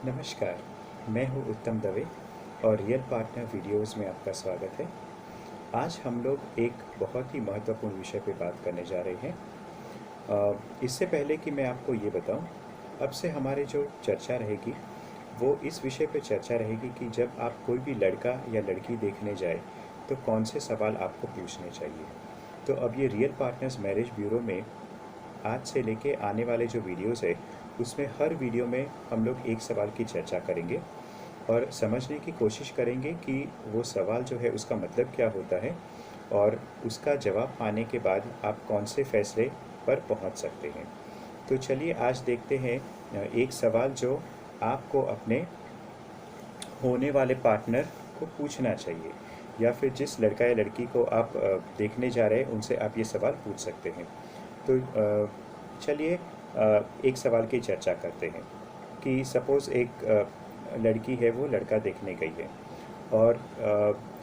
नमस्कार, मैं हूँ उत्तम दवे और रियल पार्टनर वीडियोज़ में आपका स्वागत है। आज हम लोग एक बहुत ही महत्वपूर्ण विषय पे बात करने जा रहे हैं। इससे पहले कि मैं आपको ये बताऊँ, अब से हमारी जो चर्चा रहेगी वो इस विषय पे चर्चा रहेगी कि जब आप कोई भी लड़का या लड़की देखने जाए तो कौन से सवाल आपको पूछने चाहिए। तो अब ये रियल पार्टनर्स मैरिज ब्यूरो में आज से लेके आने वाले जो वीडियोज़ है उसमें हर वीडियो में हम लोग एक सवाल की चर्चा करेंगे और समझने की कोशिश करेंगे कि वो सवाल जो है उसका मतलब क्या होता है और उसका जवाब पाने के बाद आप कौन से फैसले पर पहुंच सकते हैं। तो चलिए आज देखते हैं एक सवाल जो आपको अपने होने वाले पार्टनर को पूछना चाहिए या फिर जिस लड़का या लड़की को आप देखने जा रहे हैं उनसे आप ये सवाल पूछ सकते हैं। तो चलिए एक सवाल की चर्चा करते हैं कि सपोज़ एक लड़की है, वो लड़का देखने गई है और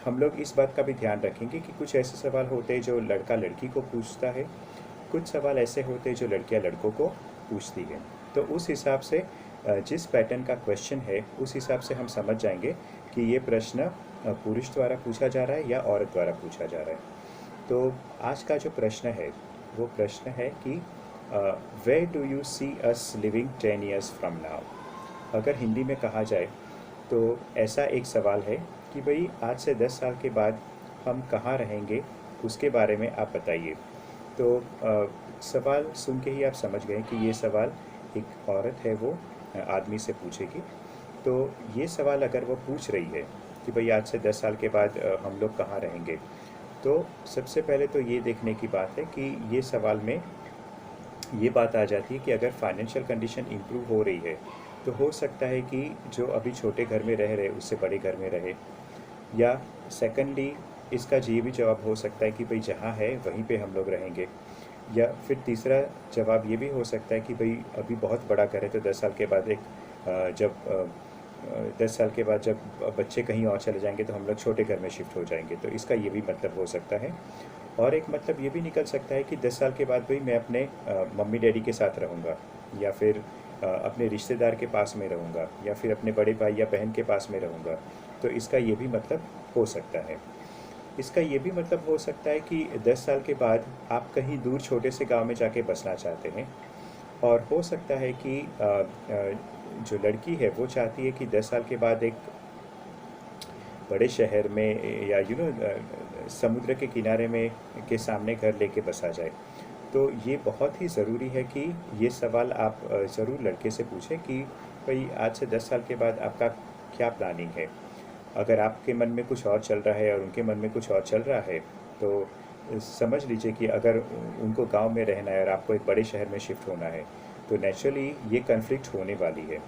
हम लोग इस बात का भी ध्यान रखेंगे कि कुछ ऐसे सवाल होते हैं जो लड़का लड़की को पूछता है, कुछ सवाल ऐसे होते हैं जो लड़कियां लड़कों को पूछती है। तो उस हिसाब से जिस पैटर्न का क्वेश्चन है उस हिसाब से हम समझ जाएंगे कि ये प्रश्न पुरुष द्वारा पूछा जा रहा है या औरत द्वारा पूछा जा रहा है। तो आज का जो प्रश्न है वो प्रश्न है कि where do you see us living 10 years from now. अगर हिंदी में कहा जाए तो ऐसा एक सवाल है कि भाई आज से 10 साल के बाद हम कहाँ रहेंगे, उसके बारे में आप बताइए। तो सवाल सुन के ही आप समझ गए कि ये सवाल एक औरत है वो आदमी से पूछेगी। तो ये सवाल अगर वो पूछ रही है कि भाई आज से 10 साल के बाद हम लोग कहाँ रहेंगे, तो सबसे पहले तो ये देखने की बात है कि ये सवाल में ये बात आ जाती है कि अगर फाइनेंशियल कंडीशन इम्प्रूव हो रही है तो हो सकता है कि जो अभी छोटे घर में रह रहे उससे बड़े घर में रहे, या सेकंडली इसका ये भी जवाब हो सकता है कि भाई जहाँ है वहीं पे हम लोग रहेंगे, या फिर तीसरा जवाब ये भी हो सकता है कि भाई अभी बहुत बड़ा घर है तो 10 साल के बाद जब 10 साल के बाद जब बच्चे कहीं और चले जाएंगे तो हम लोग छोटे घर में शिफ्ट हो जाएंगे। तो इसका ये भी मतलब हो सकता है। और एक मतलब ये भी निकल सकता है कि 10 साल के बाद भाई मैं अपने मम्मी डैडी के साथ रहूँगा, या फिर अपने रिश्तेदार के पास में रहूँगा, या फिर अपने बड़े भाई या बहन के पास में रहूँगा। तो इसका ये भी मतलब हो सकता है। इसका ये भी मतलब हो सकता है कि 10 साल के बाद आप कहीं दूर छोटे से गांव में जाके बसना चाहते हैं, और हो सकता है कि जो लड़की है वो चाहती है कि 10 साल के बाद एक बड़े शहर में या समुद्र के किनारे में के सामने घर लेके बसा जाए। तो ये बहुत ही ज़रूरी है कि ये सवाल आप ज़रूर लड़के से पूछें कि भाई आज से 10 साल के बाद आपका क्या प्लानिंग है। अगर आपके मन में कुछ और चल रहा है और उनके मन में कुछ और चल रहा है तो समझ लीजिए कि अगर उनको गांव में रहना है और आपको एक बड़े शहर में शिफ्ट होना है तो नेचुरली ये कन्फ्लिक्ट होने वाली है।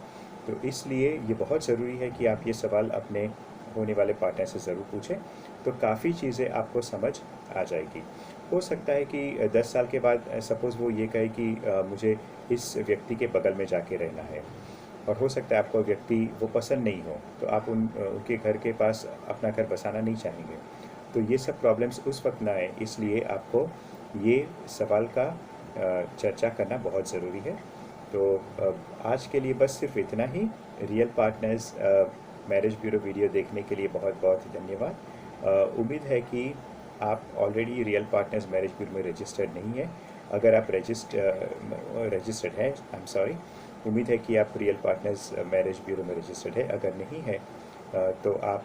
तो इसलिए ये बहुत ज़रूरी है कि आप ये सवाल अपने होने वाले पार्टनर से ज़रूर पूछें, तो काफ़ी चीज़ें आपको समझ आ जाएगी। हो सकता है कि 10 साल के बाद सपोज़ वो ये कहे कि मुझे इस व्यक्ति के बगल में जाके रहना है, और हो सकता है आपको व्यक्ति वो पसंद नहीं हो तो आप उनके घर के पास अपना घर बसाना नहीं चाहेंगे। तो ये सब प्रॉब्लम्स उस वक्त ना आए, इसलिए आपको ये सवाल का चर्चा करना बहुत ज़रूरी है। तो आज के लिए बस सिर्फ इतना ही। Real partners marriage bureau video देखने के लिए बहुत बहुत धन्यवाद। उम्मीद है कि आप already real partners marriage bureau में रजिस्टर्ड नहीं है। अगर आप रजिस्टर्ड है, आई एम सॉरी, उम्मीद है कि आप रियल पार्टनर्स मैरिज ब्यूरो में रजिस्टर्ड है। अगर नहीं है तो आप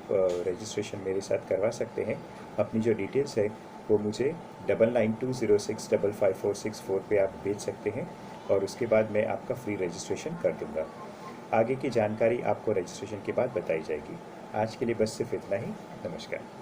रजिस्ट्रेशन मेरे साथ करवा सकते हैं। अपनी जो डिटेल्स है वो मुझे 9920655464 पे आप भेज सकते हैं और उसके बाद मैं आपका फ्री रजिस्ट्रेशन कर दूंगा। आगे की जानकारी आपको रजिस्ट्रेशन के बाद बताई जाएगी। आज के लिए बस सिर्फ इतना ही। नमस्कार।